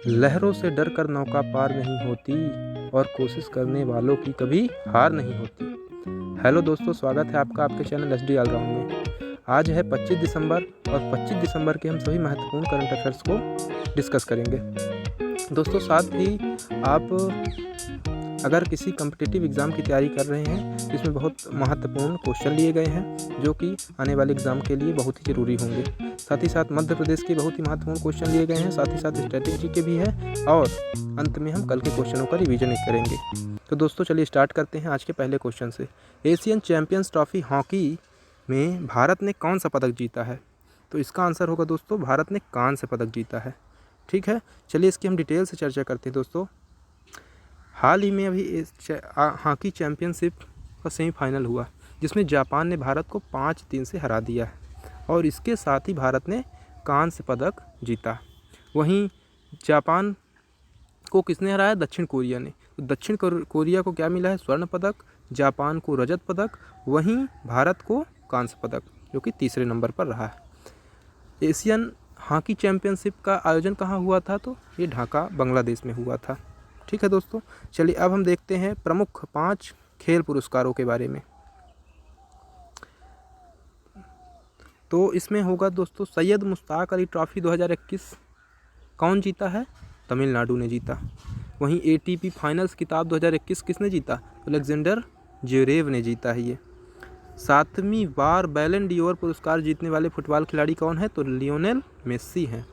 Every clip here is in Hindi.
लहरों से डर कर नौका पार नहीं होती और कोशिश करने वालों की कभी हार नहीं होती। हेलो दोस्तों, स्वागत है आपका आपके चैनल SD ऑलराउंड में। आज है 25 दिसंबर और 25 दिसंबर के हम सभी महत्वपूर्ण करंट अफेयर्स को डिस्कस करेंगे। दोस्तों, साथ ही आप अगर किसी कम्पिटिटिव एग्ज़ाम की तैयारी कर रहे हैं तो इसमें बहुत महत्वपूर्ण क्वेश्चन लिए गए हैं जो कि आने वाले एग्ज़ाम के लिए बहुत ही ज़रूरी होंगे। साथ ही साथ मध्य प्रदेश के बहुत ही महत्वपूर्ण क्वेश्चन लिए गए हैं, साथ ही साथ स्ट्रेटेजी के भी हैं और अंत में हम कल के क्वेश्चनों का रिवीजन करेंगे। तो दोस्तों चलिए स्टार्ट करते हैं आज के पहले क्वेश्चन से। एशियन चैम्पियंस ट्रॉफी हॉकी में भारत ने कौन सा पदक जीता है? तो इसका आंसर होगा दोस्तों, भारत ने कांस्य पदक जीता है। ठीक है, चलिए इसकी हम डिटेल से चर्चा करते हैं। दोस्तों, हाल ही में अभी हॉकी चैम्पियनशिप का सेमीफाइनल हुआ जिसमें जापान ने भारत को 5-3 से हरा दिया है और इसके साथ ही भारत ने कांस्य पदक जीता। वहीं जापान को किसने हराया? दक्षिण कोरिया ने। तो दक्षिण कोरिया को क्या मिला है? स्वर्ण पदक। जापान को रजत पदक, वहीं भारत को कांस्य पदक जो कि तीसरे नंबर पर रहा है। एशियन हॉकी चैम्पियनशिप का आयोजन कहाँ हुआ था? तो ये ढाका बांग्लादेश में हुआ था। ठीक है दोस्तों, चलिए अब हम देखते हैं प्रमुख 5 खेल पुरस्कारों के बारे में। तो इसमें होगा दोस्तों, सैयद मुश्ताक अली ट्रॉफी 2021 कौन जीता है? तमिलनाडु ने जीता। वहीं ATP फाइनल्स खिताब 2021 किसने जीता? अलेक्जेंडर ज्वेरेव ने जीता है ये। 7वीं बार बैलन डी'ओर पुरस्कार जीतने वाले फुटबॉल खिलाड़ी कौन है? तो लियोनेल मेस्सी हैं।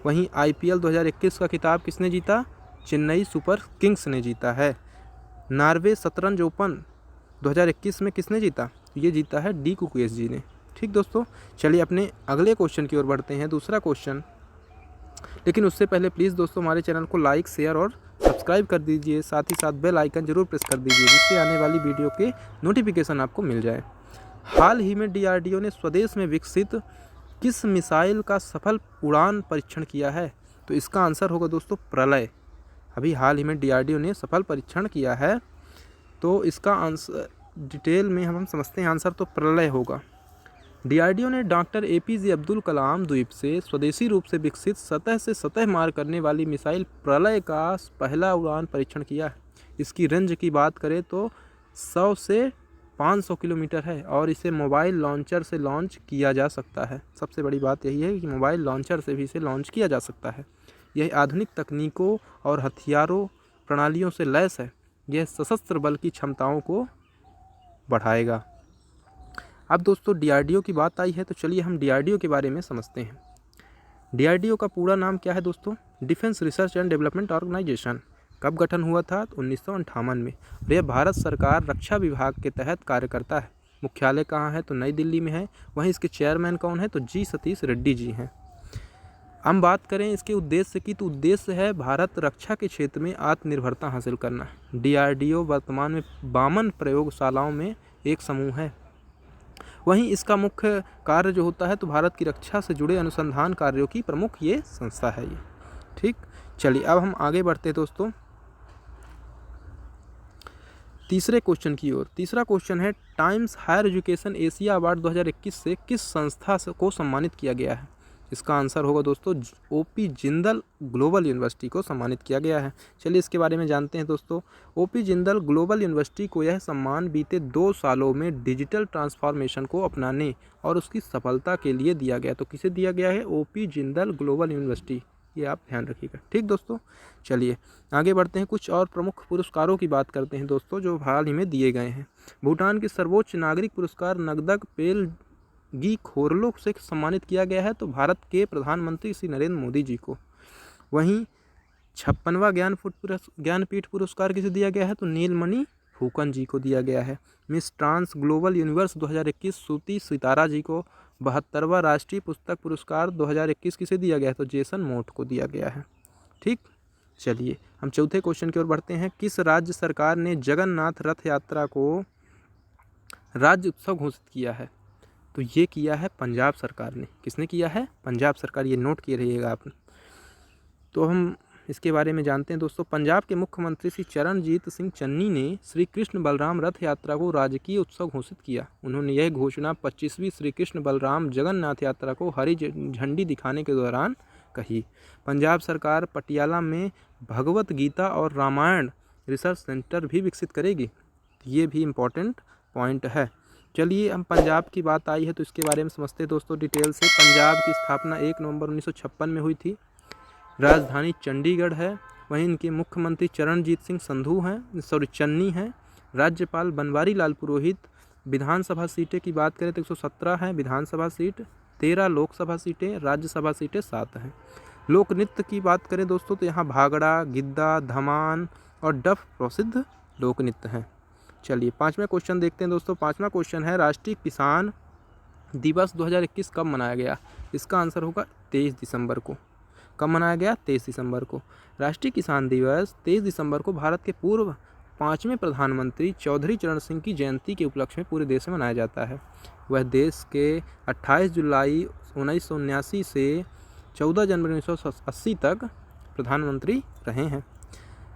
वहीं IPL 2021 का खिताब किसने जीता? चेन्नई सुपर किंग्स ने जीता है। नॉर्वे शतरंज ओपन 2021 में किसने जीता? ये जीता है डी कुकरेश जी ने। ठीक दोस्तों, चलिए अपने अगले क्वेश्चन की ओर बढ़ते हैं, दूसरा क्वेश्चन। लेकिन उससे पहले प्लीज़ दोस्तों हमारे चैनल को लाइक, शेयर और सब्सक्राइब कर दीजिए, साथ ही साथ बेल आइकन जरूर प्रेस कर दीजिए जिससे आने वाली वीडियो के नोटिफिकेशन आपको मिल जाए। हाल ही में DRDO ने स्वदेश में विकसित किस मिसाइल का सफल उड़ान परीक्षण किया है? तो इसका आंसर होगा दोस्तों, प्रलय। अभी हाल ही में DRDO ने सफल परीक्षण किया है, तो इसका आंसर डिटेल में हम समझते हैं। आंसर तो प्रलय होगा। DRDO ने डॉक्टर APJ अब्दुल कलाम द्वीप से स्वदेशी रूप से विकसित सतह से सतह मार करने वाली मिसाइल प्रलय का पहला उड़ान परीक्षण किया है। इसकी रेंज की बात करें तो 100 से 500 किलोमीटर है और इसे मोबाइल लॉन्चर से लॉन्च किया जा सकता है। सबसे बड़ी बात यही है कि मोबाइल लॉन्चर से भी इसे लॉन्च किया जा सकता है। यह आधुनिक तकनीकों और हथियारों प्रणालियों से लैस है। यह सशस्त्र बल की क्षमताओं को बढ़ाएगा। अब दोस्तों DRDO की बात आई है तो चलिए हम DRDO के बारे में समझते हैं। DRDO का पूरा नाम क्या है दोस्तों? Defence research and development organisation. कब गठन हुआ था? तो 1958 में। और यह भारत सरकार रक्षा विभाग के तहत कार्य करता है। मुख्यालय कहाँ है? तो नई दिल्ली में है। वहीं इसके चेयरमैन कौन है? तो G सतीश रेड्डी जी हैं। हम बात करें इसके उद्देश्य की तो उद्देश्य है भारत रक्षा के क्षेत्र में आत्मनिर्भरता हासिल करना। DRDO वर्तमान में 52 प्रयोगशालाओं में एक समूह है। वहीं इसका मुख्य कार्य जो होता है तो भारत की रक्षा से जुड़े अनुसंधान कार्यों की प्रमुख ये संस्था है ये। ठीक, चलिए अब हम आगे बढ़ते हैं दोस्तों तीसरे क्वेश्चन की ओर। तीसरा क्वेश्चन है, Times Higher Education Asia award 2021 से किस संस्था को सम्मानित किया गया है? इसका आंसर होगा दोस्तों, OP जिंदल ग्लोबल यूनिवर्सिटी को सम्मानित किया गया है। चलिए इसके बारे में जानते हैं दोस्तों। OP जिंदल ग्लोबल यूनिवर्सिटी को यह सम्मान बीते 2 सालों में डिजिटल ट्रांसफॉर्मेशन को अपनाने और उसकी सफलता के लिए दिया गया। तो किसे दिया गया है? OP जिंदल ग्लोबल यूनिवर्सिटी, ये आप ध्यान रखिएगा। ठीक दोस्तों, चलिए आगे बढ़ते हैं। कुछ और प्रमुख पुरस्कारों की बात करते हैं दोस्तों जो हाल ही में दिए गए हैं। भूटान के सर्वोच्च नागरिक पुरस्कार नगदक पेलगी खोरलो से सम्मानित किया गया है तो भारत के प्रधानमंत्री श्री नरेंद्र मोदी जी को। वहीं 56वां ज्ञानपीठ पुरस्कार किसे दिया गया है? तो नीलमणि फूकन जी को दिया गया है। मिस ट्रांस ग्लोबल यूनिवर्स 2021 श्रुति सितारा जी को। 72वां राष्ट्रीय पुस्तक पुरस्कार 2021 किसे दिया गया है? तो जेसन मोट को दिया गया है। ठीक, चलिए हम चौथे क्वेश्चन की ओर बढ़ते हैं। किस राज्य सरकार ने जगन्नाथ रथ यात्रा को राज्य उत्सव घोषित किया है? तो ये किया है पंजाब सरकार ने। किसने किया है? पंजाब सरकार। ये नोट किए रहिएगा आप। तो हम इसके बारे में जानते हैं दोस्तों। पंजाब के मुख्यमंत्री श्री चरणजीत सिंह चन्नी ने श्री कृष्ण बलराम रथ यात्रा को राजकीय उत्सव घोषित किया। उन्होंने यह घोषणा 25वीं श्री कृष्ण बलराम जगन्नाथ यात्रा को हरी झंडी दिखाने के दौरान कही। पंजाब सरकार पटियाला में भगवत गीता और रामायण रिसर्च सेंटर भी विकसित करेगी। ये भी इम्पोर्टेंट पॉइंट है। चलिए, हम पंजाब की बात आई है तो इसके बारे में समझते हैं दोस्तों डिटेल से। पंजाब की स्थापना 1 नवंबर 1956 में हुई थी। राजधानी चंडीगढ़ है। वहीं इनके मुख्यमंत्री चरणजीत सिंह चन्नी हैं। राज्यपाल बनवारी लाल पुरोहित। विधानसभा सीटें की बात करें तो 117 है विधानसभा सीट, 13 लोकसभा सीटें, राज्यसभा सीटें 7 हैं। लोक नृत्य की बात करें दोस्तों तो यहाँ भागड़ा, गिद्दा, धमान और डफ प्रसिद्ध लोक नृत्य हैं। चलिए, 5वां क्वेश्चन देखते हैं दोस्तों। 5वां क्वेश्चन है, राष्ट्रीय किसान दिवस 2021 कब मनाया गया? इसका आंसर होगा 23 दिसंबर को। कब मनाया गया? 23 दिसंबर को। राष्ट्रीय किसान दिवस 23 दिसंबर को भारत के पूर्व 5वें प्रधानमंत्री चौधरी चरण सिंह की जयंती के उपलक्ष्य में पूरे देश में मनाया जाता है। वह देश के 28 जुलाई 1979 से 14 जनवरी 1980 तक प्रधानमंत्री रहे हैं।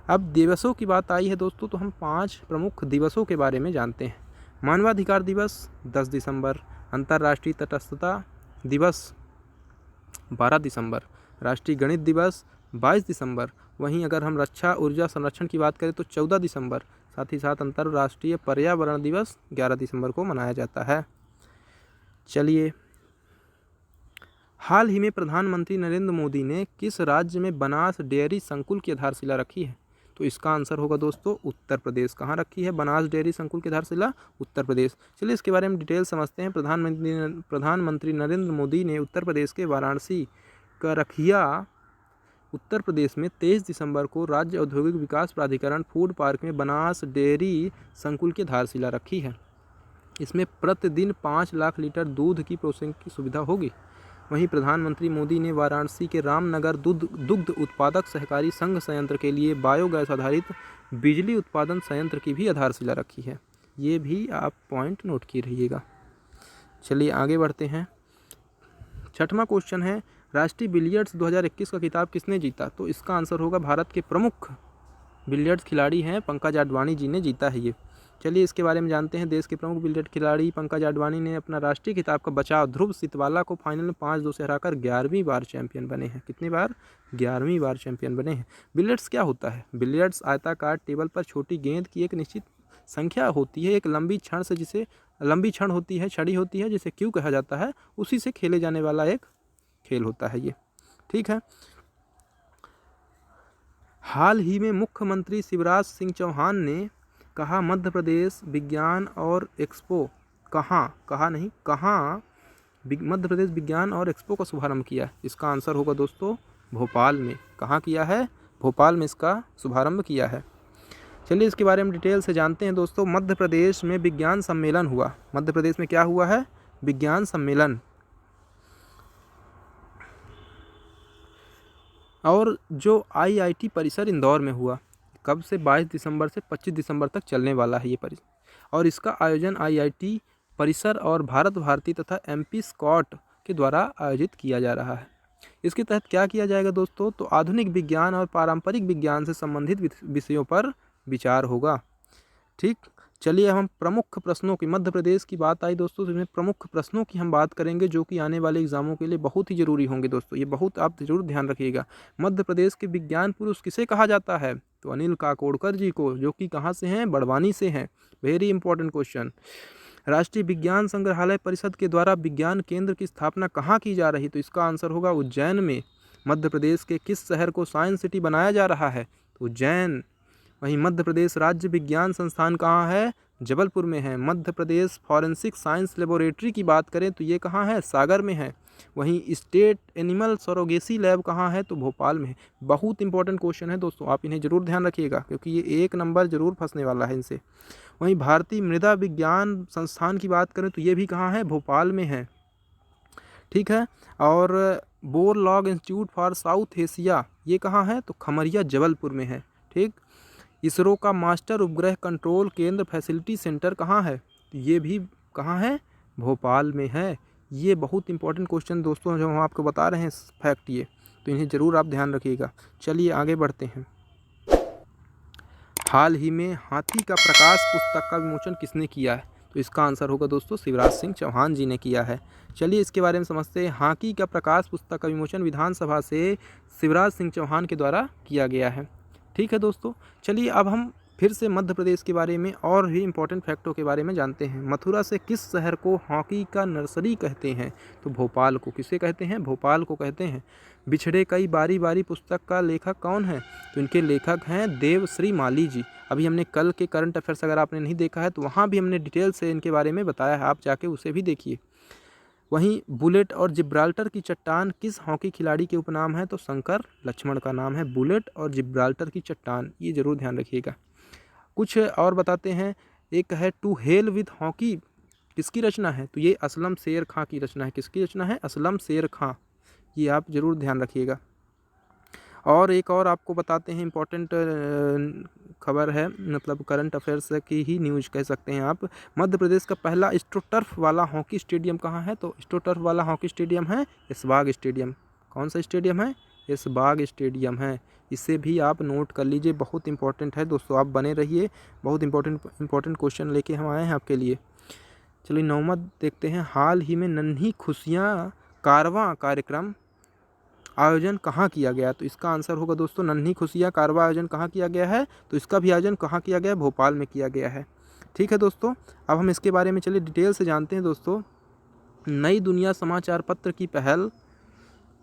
अब दिवसों की बात आई है दोस्तों तो हम 5 प्रमुख दिवसों के बारे में जानते हैं। मानवाधिकार दिवस 10 दिसंबर, अंतर्राष्ट्रीय तटस्थता दिवस 12 दिसंबर, राष्ट्रीय गणित दिवस 22 दिसंबर। वहीं अगर हम रक्षा ऊर्जा संरक्षण की बात करें तो 14 दिसंबर। साथ ही साथ अंतर्राष्ट्रीय पर्यावरण दिवस 11 दिसंबर को मनाया जाता है। चलिए, हाल ही में प्रधानमंत्री नरेंद्र मोदी ने किस राज्य में बनास डेयरी संकुल की आधारशिला रखी है? तो इसका आंसर होगा दोस्तों उत्तर प्रदेश। कहाँ रखी है बनास डेयरी संकुल की आधारशिला? उत्तर प्रदेश। चलिए, इसके बारे में डिटेल समझते हैं। प्रधानमंत्री नरेंद्र मोदी ने उत्तर प्रदेश के वाराणसी का रखिया उत्तर प्रदेश में 23 दिसंबर को राज्य औद्योगिक विकास प्राधिकरण फूड पार्क में बनास डेयरी संकुल की आधारशिला रखी है। इसमें प्रतिदिन 5 लाख लीटर दूध की प्रोसेसिंग की सुविधा होगी। वहीं प्रधानमंत्री मोदी ने वाराणसी के रामनगर दुग्ध उत्पादक सहकारी संघ संयंत्र के लिए बायोगैस आधारित बिजली उत्पादन संयंत्र की भी आधारशिला रखी है। ये भी आप पॉइंट नोट किए रहिएगा। चलिए, आगे बढ़ते हैं। 6वां क्वेश्चन है, राष्ट्रीय बिलियर्ड्स 2021 का खिताब किसने जीता? तो इसका आंसर होगा भारत के प्रमुख बिलियर्ड्स खिलाड़ी हैं पंकज आडवाणी जी ने जीता है ये। चलिए, इसके बारे में जानते हैं। देश के प्रमुख बिलियर्ड खिलाड़ी पंकज आडवाणी ने अपना राष्ट्रीय खिताब का बचाव ध्रुव सितवाला को फाइनल में 5-2 से हराकर 11वीं बार चैंपियन बने हैं। कितनी बार? 11वीं बार चैंपियन बने हैं। बिलियर्ड्स क्या होता है? बिलियर्ड्स आयताकार टेबल पर छोटी गेंद की एक निश्चित संख्या होती है। एक लंबी छड़ होती है, छड़ी होती है, जिसे क्यू कहा जाता है। उसी से खेले जाने वाला एक खेल होता है ये। ठीक है। हाल ही में मुख्यमंत्री शिवराज सिंह चौहान ने कहा मध्य प्रदेश विज्ञान और एक्सपो मध्य प्रदेश विज्ञान और एक्सपो का शुभारंभ किया? इसका आंसर होगा दोस्तों भोपाल में। कहाँ किया है? भोपाल में इसका शुभारंभ किया है। चलिए, इसके बारे में डिटेल से जानते हैं दोस्तों। मध्य प्रदेश में विज्ञान सम्मेलन हुआ। मध्य प्रदेश में क्या हुआ है? विज्ञान सम्मेलन। और जो IIT परिसर इंदौर में हुआ, कब से? 22 दिसंबर से 25 दिसंबर तक चलने वाला है ये परिसर। और इसका आयोजन IIT परिसर और भारत भारती तथा MP स्कॉट के द्वारा आयोजित किया जा रहा है। इसके तहत क्या किया जाएगा दोस्तों? तो आधुनिक विज्ञान और पारंपरिक विज्ञान से संबंधित विषयों पर विचार होगा। ठीक। चलिए, हम प्रमुख प्रश्नों की, मध्य प्रदेश की बात आई दोस्तों, तो इसमें प्रमुख प्रश्नों की हम बात करेंगे जो कि आने वाले एग्जामों के लिए बहुत ही जरूरी होंगे दोस्तों। ये बहुत आप जरूर ध्यान रखिएगा। मध्य प्रदेश के विज्ञान पुरुष किसे कहा जाता है? तो अनिल काकोडकर जी को, जो कि कहाँ से हैं? बड़वानी से हैं। Very important question. राष्ट्रीय विज्ञान संग्रहालय परिषद के द्वारा विज्ञान केंद्र की स्थापना कहाँ की जा रही? तो इसका आंसर होगा उज्जैन में। मध्य प्रदेश के किस शहर को साइंस सिटी बनाया जा रहा है? तो उज्जैन। वहीं मध्य प्रदेश राज्य विज्ञान संस्थान कहाँ है? जबलपुर में है। Madhya Pradesh forensic science laboratory की बात करें तो ये कहाँ है? सागर में है। वहीं स्टेट एनिमल सरोगेसी लैब कहाँ है? तो भोपाल में है। बहुत इंपॉर्टेंट क्वेश्चन है दोस्तों, आप इन्हें जरूर ध्यान रखिएगा क्योंकि ये 1 नंबर जरूर फंसने वाला है इनसे। वहीं भारतीय मृदा विज्ञान संस्थान की बात करें तो ये भी कहाँ है? भोपाल में है। ठीक है। और Borlaug institute for south Asia ये कहाँ है? तो खमरिया जबलपुर में है। ठीक। इसरो का मास्टर उपग्रह कंट्रोल केंद्र फैसिलिटी सेंटर कहाँ है? तो ये भी कहाँ है? भोपाल में है। ये बहुत इंपॉर्टेंट क्वेश्चन दोस्तों जो हम आपको बता रहे हैं फैक्ट ये, तो इन्हें ज़रूर आप ध्यान रखिएगा। चलिए, आगे बढ़ते हैं। हाल ही में हाथी का प्रकाश पुस्तक का विमोचन किसने किया है? तो इसका आंसर होगा दोस्तों शिवराज सिंह चौहान जी ने किया है। चलिए इसके बारे में समझते हैं। हॉकी का प्रकाश पुस्तक का विमोचन विधानसभा से शिवराज सिंह चौहान के द्वारा किया गया है। ठीक है दोस्तों, चलिए अब हम फिर से मध्य प्रदेश के बारे में और भी इम्पोर्टेंट फैक्टों के बारे में जानते हैं। मथुरा से किस शहर को हॉकी का नर्सरी कहते हैं? तो भोपाल को। किसे कहते हैं? भोपाल को कहते हैं। बिछड़े कई बारी बारी पुस्तक का लेखक कौन है? तो इनके लेखक हैं देवश्री माली जी। अभी हमने कल के करंट अफेयर्स अगर आपने नहीं देखा है तो वहाँ भी हमने डिटेल से इनके बारे में बताया है, आप जाके उसे भी देखिए। वहीं बुलेट और जिब्राल्टर की चट्टान किस हॉकी खिलाड़ी के उपनाम है? तो शंकर लक्ष्मण का नाम है बुलेट और जिब्राल्टर की चट्टान, ये जरूर ध्यान रखिएगा। कुछ और बताते हैं। एक है टू हेल विथ हॉकी, किसकी रचना है? तो ये असलम शेर खां की रचना है। किसकी रचना है? असलम शेर खां, ये आप ज़रूर ध्यान रखिएगा। और एक और आपको बताते हैं इम्पोर्टेंट खबर है, मतलब करंट अफेयर्स की ही न्यूज़ कह सकते हैं आप। मध्य प्रदेश का पहला स्ट्रोटर्फ वाला हॉकी स्टेडियम कहाँ है? तो स्ट्रोटर्फ वाला हॉकी स्टेडियम है ऐशबाग स्टेडियम। कौन सा स्टेडियम है? ऐशबाग स्टेडियम है। इसे भी आप नोट कर लीजिए, बहुत इंपॉर्टेंट है दोस्तों, आप बने रहिए, बहुत इंपॉर्टेंट क्वेश्चन लेके हम आए हैं आपके लिए। चलिए 9वां देखते हैं। हाल ही में नन्ही खुशियाँ कारवां कार्यक्रम आयोजन कहाँ किया गया? तो इसका आंसर होगा दोस्तों नन्ही खुशियाँ कारवां आयोजन कहाँ किया गया है? तो इसका भी आयोजन कहाँ किया गया है? भोपाल में किया गया है। ठीक है दोस्तों, अब हम इसके बारे में चलिए डिटेल से जानते हैं दोस्तों। नई दुनिया समाचार पत्र की पहल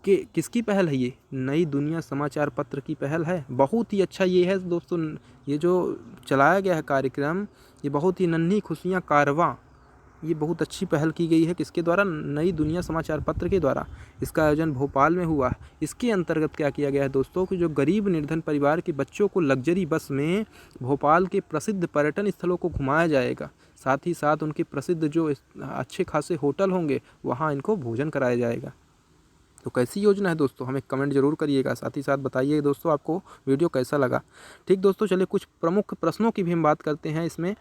कि किसकी पहल है? ये नई दुनिया समाचार पत्र की पहल है। बहुत ही अच्छा ये है दोस्तों, ये जो चलाया गया है कार्यक्रम, ये बहुत ही नन्ही खुशियाँ कारवां, ये बहुत अच्छी पहल की गई है। किसके द्वारा? नई दुनिया समाचार पत्र के द्वारा। इसका आयोजन भोपाल में हुआ। इसके अंतर्गत क्या किया गया है दोस्तों कि जो गरीब निर्धन परिवार के बच्चों को लग्जरी बस में भोपाल के प्रसिद्ध पर्यटन स्थलों को घुमाया जाएगा। साथ ही साथ उनके प्रसिद्ध जो अच्छे खासे होटल होंगे वहाँ इनको भोजन कराया जाएगा। तो कैसी योजना है दोस्तों, हमें कमेंट जरूर करिएगा, साथ ही साथ बताइए दोस्तों आपको वीडियो कैसा लगा। ठीक दोस्तों, चलिए कुछ प्रमुख प्रश्नों की भी हम बात करते हैं इसमें।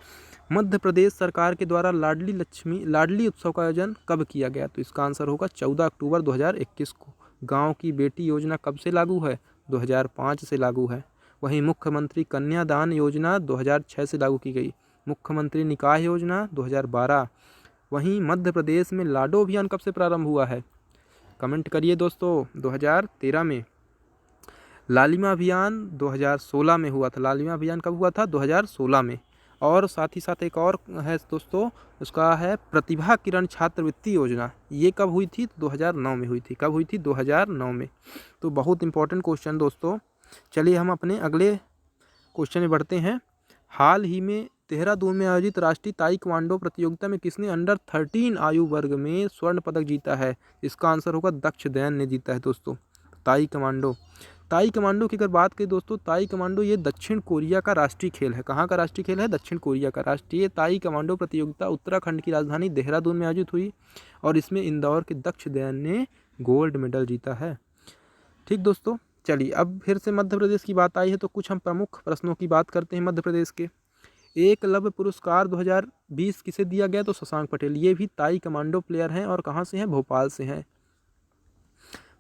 मध्य प्रदेश सरकार के द्वारा लाडली उत्सव का आयोजन कब किया गया? तो इसका आंसर होगा 14 अक्टूबर 2021 को। गाँव की बेटी योजना कब से लागू है? 2005 से लागू है। वहीं मुख्यमंत्री कन्यादान योजना 2006 से लागू की गई। मुख्यमंत्री निकाह योजना 2012। वहीं मध्य प्रदेश में लाडो अभियान कब से प्रारंभ हुआ है? कमेंट करिए दोस्तों। 2013 में। लालिमा अभियान 2016 में हुआ था। लालिमा अभियान कब हुआ था? 2016 में। और साथ ही साथ एक और है दोस्तों, उसका है प्रतिभा किरण छात्रवृत्ति योजना। ये कब हुई थी? 2009 में हुई थी। कब हुई थी? 2009 में। तो बहुत इंपॉर्टेंट क्वेश्चन दोस्तों। चलिए हम अपने अगले क्वेश्चन में बढ़ते हैं। हाल ही में देहरादून में आयोजित राष्ट्रीय ताइक्वांडो प्रतियोगिता में किसने अंडर 13 आयु वर्ग में स्वर्ण पदक जीता है? इसका आंसर होगा दक्ष दैन ने जीता है दोस्तों। ताइक्वांडो की अगर बात करें दोस्तों, ताइक्वांडो ये दक्षिण कोरिया का राष्ट्रीय खेल है। कहाँ का राष्ट्रीय खेल है? दक्षिण कोरिया का। राष्ट्रीय ताइक्वांडो प्रतियोगिता उत्तराखंड की राजधानी देहरादून में आयोजित हुई और इसमें इंदौर के दक्ष दैन ने गोल्ड मेडल जीता है। ठीक दोस्तों, चलिए अब फिर से मध्य प्रदेश की बात आई है तो कुछ हम प्रमुख प्रश्नों की बात करते हैं मध्य प्रदेश के। एकलव्य पुरस्कार 2020 किसे दिया गया? तो शशांक पटेल। ये भी ताइक्वांडो प्लेयर हैं और कहाँ से हैं? भोपाल से हैं।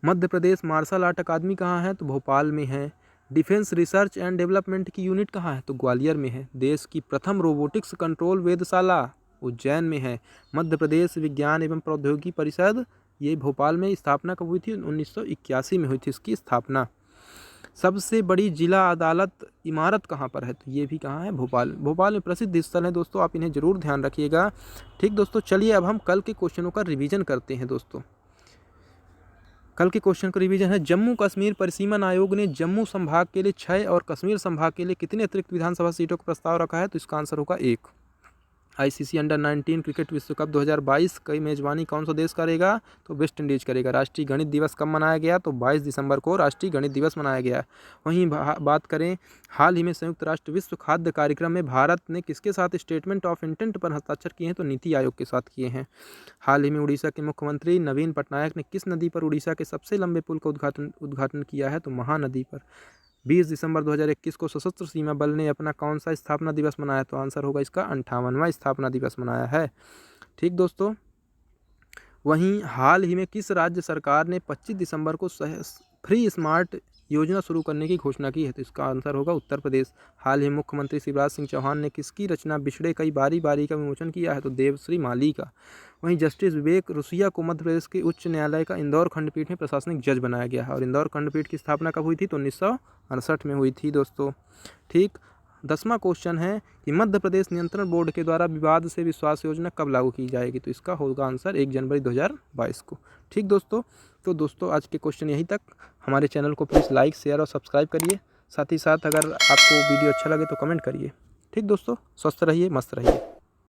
मध्य प्रदेश मार्शल आर्ट अकादमी कहाँ है? तो भोपाल में है। डिफेंस रिसर्च एंड डेवलपमेंट की यूनिट कहाँ है? तो ग्वालियर में है। देश की प्रथम रोबोटिक्स कंट्रोल वेधशाला उज्जैन में है। मध्य प्रदेश विज्ञान एवं प्रौद्योगिकी परिषद, ये भोपाल में स्थापना कब हुई थी? 1981 में हुई थी इसकी स्थापना। सबसे बड़ी जिला अदालत इमारत कहाँ पर है? तो ये भी कहाँ है? भोपाल में प्रसिद्ध स्थल है दोस्तों, आप इन्हें जरूर ध्यान रखिएगा। ठीक दोस्तों, चलिए अब हम कल के क्वेश्चनों का रिवीजन करते हैं दोस्तों। कल के क्वेश्चन का रिवीजन है। जम्मू कश्मीर परिसीमन आयोग ने जम्मू संभाग के लिए 6 और कश्मीर संभाग के लिए कितने अतिरिक्त विधानसभा सीटों का प्रस्ताव रखा है? तो इसका आंसर होगा 1। आईसीसी अंडर 19 क्रिकेट विश्व कप 2022 की मेजबानी कौन सा देश करेगा? तो वेस्ट इंडीज करेगा। राष्ट्रीय गणित दिवस कब मनाया गया? तो 22 दिसंबर को राष्ट्रीय गणित दिवस मनाया गया। वहीं बात करें, हाल ही में संयुक्त राष्ट्र विश्व खाद्य कार्यक्रम में भारत ने किसके साथ स्टेटमेंट ऑफ इंटेंट पर हस्ताक्षर किए हैं? तो नीति आयोग के साथ किए हैं। हाल ही में उड़ीसा के मुख्यमंत्री नवीन पटनायक ने किस नदी पर उड़ीसा के सबसे लंबे पुल का उद्घाटन किया है? तो महानदी पर। 20 दिसंबर 2021 को सशस्त्र सीमा बल ने अपना कौन सा स्थापना दिवस मनाया? तो आंसर होगा इसका 58वां स्थापना दिवस मनाया है। ठीक दोस्तों, वहीं हाल ही में किस राज्य सरकार ने 25 दिसंबर को फ्री स्मार्ट योजना शुरू करने की घोषणा की है? तो इसका आंसर होगा उत्तर प्रदेश। हाल ही मुख्यमंत्री शिवराज सिंह चौहान ने किसकी रचना बिछड़े कई बारी बारी का विमोचन किया है? तो देवश्री माली का। वहीं जस्टिस विवेक रुसिया को मध्य प्रदेश के उच्च न्यायालय का इंदौर खंडपीठ में प्रशासनिक जज बनाया गया है। और इंदौर खंडपीठ की स्थापना कब हुई थी? तो 1968 में हुई थी दोस्तों। ठीक। 10वां क्वेश्चन है कि मध्य प्रदेश नियंत्रण बोर्ड के द्वारा विवाद से विश्वास योजना कब लागू की जाएगी? तो इसका होगा आंसर 1 जनवरी 2022 को। ठीक दोस्तों, तो दोस्तों आज के क्वेश्चन यहीं तक। हमारे चैनल को प्लीज़ लाइक, शेयर और सब्सक्राइब करिए। साथ ही साथ अगर आपको वीडियो अच्छा लगे तो कमेंट करिए। ठीक दोस्तों, स्वस्थ रहिए, मस्त रहिए।